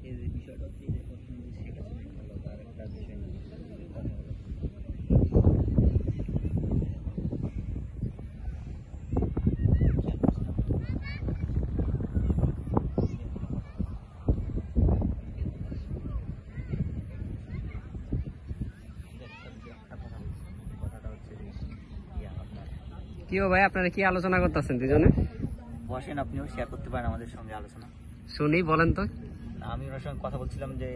এই যে বিষয়টা হচ্ছে যে প্রথমে যে শেখ হাসিনা ভালো তার একটা বিষয় নিয়ে কথা হলো। কি ও ভাই, আপনারা কি আলোচনা করতেছেন দুজনে? বসেন, আপনিও শেয়ার করতে পারেন আমাদের সঙ্গে আলোচনা। শুনি, বলেন তো। আমি ওনার সঙ্গে কথা বলছিলাম যে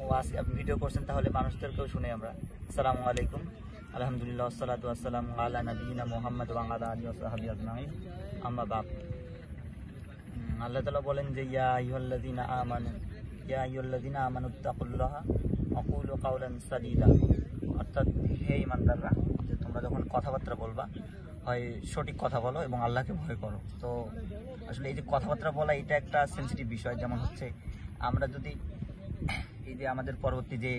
ও আজকে আপনি ভিডিও করছেন, তাহলে মানুষদেরকেও শুনে আমরা। আসসালামু আলাইকুম, আলহামদুলিল্লাহ, আসসালাতু ওয়াসসালামু আলা নাবিয়িনা মুহাম্মদ ওয়া আলা আলিহি ওয়া সাহবিহি আজমাইন, আম্মা বাদ। আল্লাহ তাআলা বলেন যে ইয়া আইয়ুহাল্লাযিনা আমানু তাকুল্লাহা ওয়া কুলু কাওলান সাদীদা, অর্থাৎ হে ঈমানদাররা, যে তোমরা যখন কথাবার্তা বলবা হয় সঠিক কথা বলো এবং আল্লাহকে ভয় করো। তো আসলে এই যে কথাবার্তা বলা, এটা একটা সেন্সিটিভ বিষয়। যেমন হচ্ছে আমরা যদি এই যে আমাদের পরবর্তী যে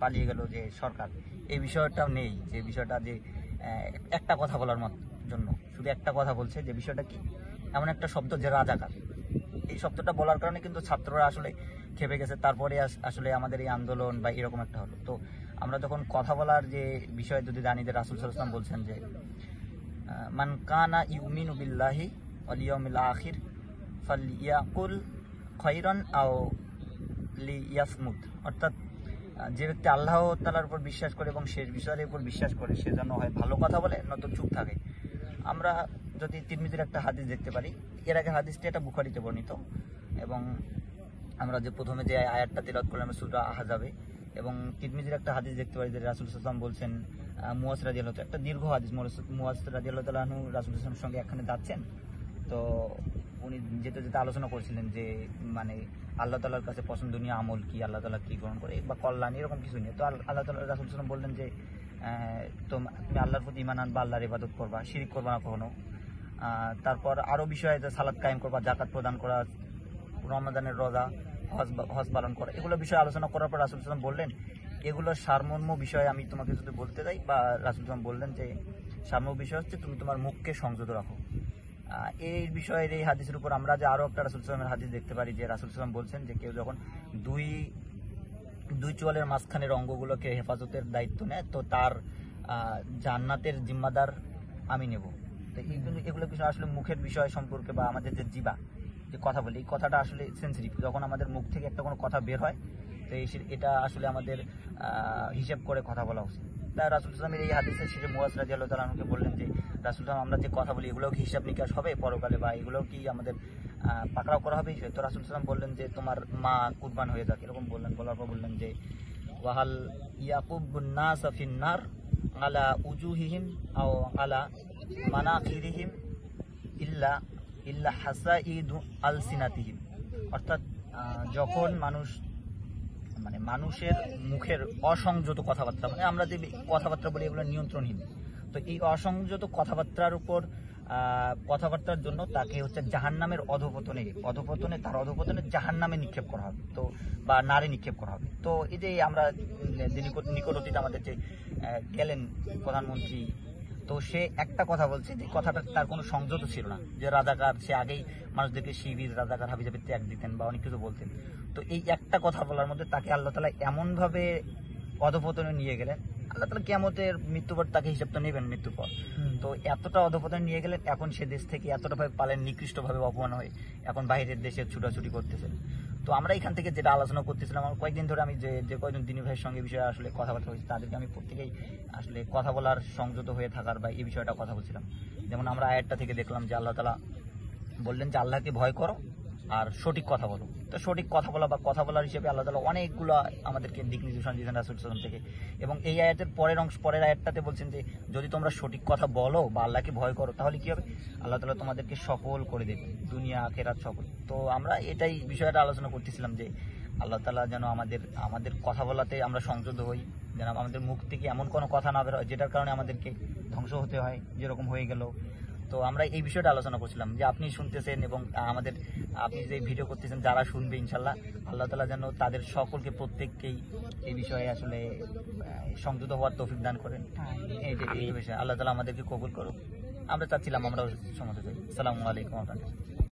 পালিয়ে গেল যে সরকার, এই বিষয়টাও নেই, যে বিষয়টা যে একটা কথা বলার জন্য শুধু একটা কথা বলছে, যে বিষয়টা কি এমন একটা শব্দ যে রাজাকার। এই শব্দটা বলার কারণে কিন্তু ছাত্ররা আসলে খেপে গেছে। তারপরে আসলে আমাদের এই আন্দোলন বা এরকম একটা হলো। তো আমরা যখন কথা বলার যে বিষয়ে যদি জানি যে রাসূল সাল্লাল্লাহু আলাইহি ওয়াসাল্লাম বলছেন যে মান কানা ইউমিনু বিল্লাহি ওয়াল ইয়াউমিল আখির ফালইয়াকুল খায়রান আও লিয়াসমুত, অর্থাৎ যে ব্যক্তি আল্লাহ তাআলার উপর বিশ্বাস করে এবং শেষ বিষয়ের উপর বিশ্বাস করে, সে যেন হয় ভালো কথা বলে নয়তো চুপ থাকে। আমরা যদি তিরমিজির একটা হাদিস দেখতে পারি, এর আগে হাদিসটি এটা বুখারীতে বর্ণিত, এবং আমরা যে প্রথমে যে আয়াতটা তিলাওয়াত করলাম সূরা আহজাবে, এবং তিরমিজির একটা হাদিস দেখতে পারি যে রাসূল সাল্লাল্লাহু আলাইহি ওয়াসাল্লাম বলছেন, মুয়াজ রাদিয়াল্লাহু তাআলা, একটা দীর্ঘ হাদিস, মুয়াজ রাদিয়াল্লাহু তাআলা আনহু রাসূল সাল্লাল্লাহু আলাইহি ওয়াসাল্লামের সঙ্গে একখানে যাচ্ছেন। তো উনি যেতে যেতে আলোচনা করছিলেন যে মানে আল্লাহ তাআলার কাছে পছন্দনীয় আমল কি, আল্লাহ তাআলা কি গ্রহণ করে বা কল্যাণ, এরকম কিছু নিয়ে। তো আল্লাহ তাআলা রাসূল সাল্লাল্লাহু আলাইহি ওয়াসাল্লাম বললেন যে তুমি আল্লাহর প্রতি ঈমান আনবা, আল্লাহর ইবাদত করবা, শিরক করবা না কখনো। তারপর আরো বিষয় যে সালাত কায়েম করবা, যাকাত প্রদান করা, রমাদানের রোজা, হজ পালন করা, এগুলো বিষয়ে আলোচনা করার পর রাসূল সাল্লাল্লাহু আলাইহি ওয়াসাল্লাম বললেন, এগুলোর সারমর্ম বিষয়ে আমি তোমাকে যদি বলতে যাই, বা রাসূল সাল্লাল্লাহু আলাইহি ওয়াসাল্লাম বললেন যে সারমর্ম বিষয় হচ্ছে তুমি তোমার মুখকে সংযত রাখো। এই বিষয়ের এই হাদিসের উপর আমরা যে আরো একটা রাসূল সাল্লাল্লাহু আলাইহি ওয়াসাল্লামের হাদিস দেখতে পারি, যে রাসূল সাল্লাল্লাহু আলাইহি ওয়াসাল্লাম বলছেন যে কেউ যখন দুই চোয়ালের মাঝখানের অঙ্গগুলোকে হেফাজতের দায়িত্ব নেয়, তো তার জান্নাতের জিম্মাদার আমি নেব। তো এগুলো কিছু আসলে মুখের বিষয় সম্পর্কে, বা আমাদের যে জিবা যে কথা বলি, এই কথাটা আসলে সেন্সিটিভ। যখন আমাদের মুখ থেকে একটা কোনো কথা বের হয়, তো এটা আসলে আমাদের হিসাব করে কথা বলা উচিত। তাই রাসূল সাল্লাল্লাহু আলাইহি ওয়াসাল্লামের এই হাদিসে শেষে মুয়াজ রাদিয়াল্লাহু তাআলা আনহুকে বললেন যে রাসূল সাল্লাল্লাহু আলাইহি ওয়াসাল্লাম, আমরা যে কথা বলি এগুলো কি হিসাব নিকাশ হবে পরকালে, বা এগুলো কি আমাদের পাকড়াও করা হবে? তো রাসূল সাল্লাল্লাহু আলাইহি ওয়াসাল্লাম বললেন যে তোমার মা কুরবান হয়ে যাক, এরকম বললেন। বলার পর বললেন যে ওয়াহাল ইয়াকুবুন নাস ফিন্নার আলা উজুহিহিম আও আলা মানাখিরিহিম ইল্লা হাসাইদু আলসিনাতিহিম, অর্থাৎ যখন মানুষের মুখের অসংযত কথাবার্তা, মানে আমরা যে কথাবার্তা বলি এগুলো নিয়ন্ত্রণহীন, তো এই অসংযত কথাবার্তার জন্য তাকে হচ্ছে জাহান্নামের তার অধপতনে জাহান্নামে নিক্ষেপ করা হবে, তো বা নারে নিক্ষেপ করা হবে। তো এই যে আমরা নিকট অতীতে আমাদের যে গেলেন প্রধানমন্ত্রী, তো সে একটা কথা বলছে, যে কথাটা তার কোনো সংযত ছিল না, যে রাজাকার, সে আগেই মানুষদেরকে শিবির, রাজাকার, হাবিজাবি ত্যাগ দিতেন বা অনেক কিছু বলতেন। তো এই একটা কথা বলার মধ্যে তাকে আল্লাহ তাআলা এমনভাবে অধপতনে নিয়ে গেলেন। আল্লাহ তাআলা কিয়ামতের মৃত্যুর পর তাকে হিসাব তো নেবেন মৃত্যুর পর। তো এতটা অধপতনে নিয়ে গেলেন, এখন সে দেশ থেকে এতটা ভাবে পালেন, নিকৃষ্টভাবে অপমান হয়ে এখন বাইরের দেশে ছুটাছুটি করতেছে। তো আমরা এখান থেকে যেটা আলোচনা করতেছিলাম, আমার কয়েকদিন ধরে আমি যে কয়েকজন দিনী ভাইয়ের সঙ্গে বিষয়ে আসলে কথাবার্তা হয়েছি, তাদেরকে আমি প্রত্যেকেই আসলে কথা বলার, সংযত হয়ে থাকার বা এই বিষয়টা কথা বলছিলাম। যেমন আমরা আয়াতটা থেকে দেখলাম যে আল্লাহ তাআলা বললেন যে আল্লাহকে ভয় করো আর সঠিক কথা বলো। তো সঠিক কথা বলা বা কথা বলার হিসেবে আল্লাহ তাআলা অনেকগুলো আমাদেরকে দিক নির্দেশনা দিয়েছেন রাসূল সাল্লাল্লাহু আলাইহি ওয়াসাল্লাম থেকে। এবং এই আয়াতের পরের আয়াতটাতে বলছেন যে যদি তোমরা সঠিক কথা বলো বা আল্লাহকে ভয় করো, তাহলে কি হবে? আল্লাহ তাআলা তোমাদেরকে সফল করে দেবে, দুনিয়া আখিরাত সফল। তো আমরা এটাই বিষয়টা আলোচনা করতেছিলাম যে আল্লাহ তাআলা যেন আমাদের কথা বলাতে আমরা সংযত হই, যেন আমাদের মুখ থেকে এমন কোনো কথা না বের হয় যেটার কারণে আমাদেরকে ধ্বংস হতে হয়, যেরকম হয়ে গেল। তো আমরা এই বিষয়টা আলোচনা করছিলাম যে আপনি শুনতেছেন এবং আপনি যে ভিডিও করতেছেন, যারা শুনবে ইনশাল্লাহ আল্লাহ তাআলা যেন তাদের সকলকে, প্রত্যেককেই এই বিষয়ে আসলে সংযত হওয়ার তৌফিক দান করেন। এই বিষয়ে আল্লাহ তাআলা আমাদেরকে কবুল করুন। আমরা চাচ্ছিলাম আমরাও সমাজে যাই। আসসালামু আলাইকুম।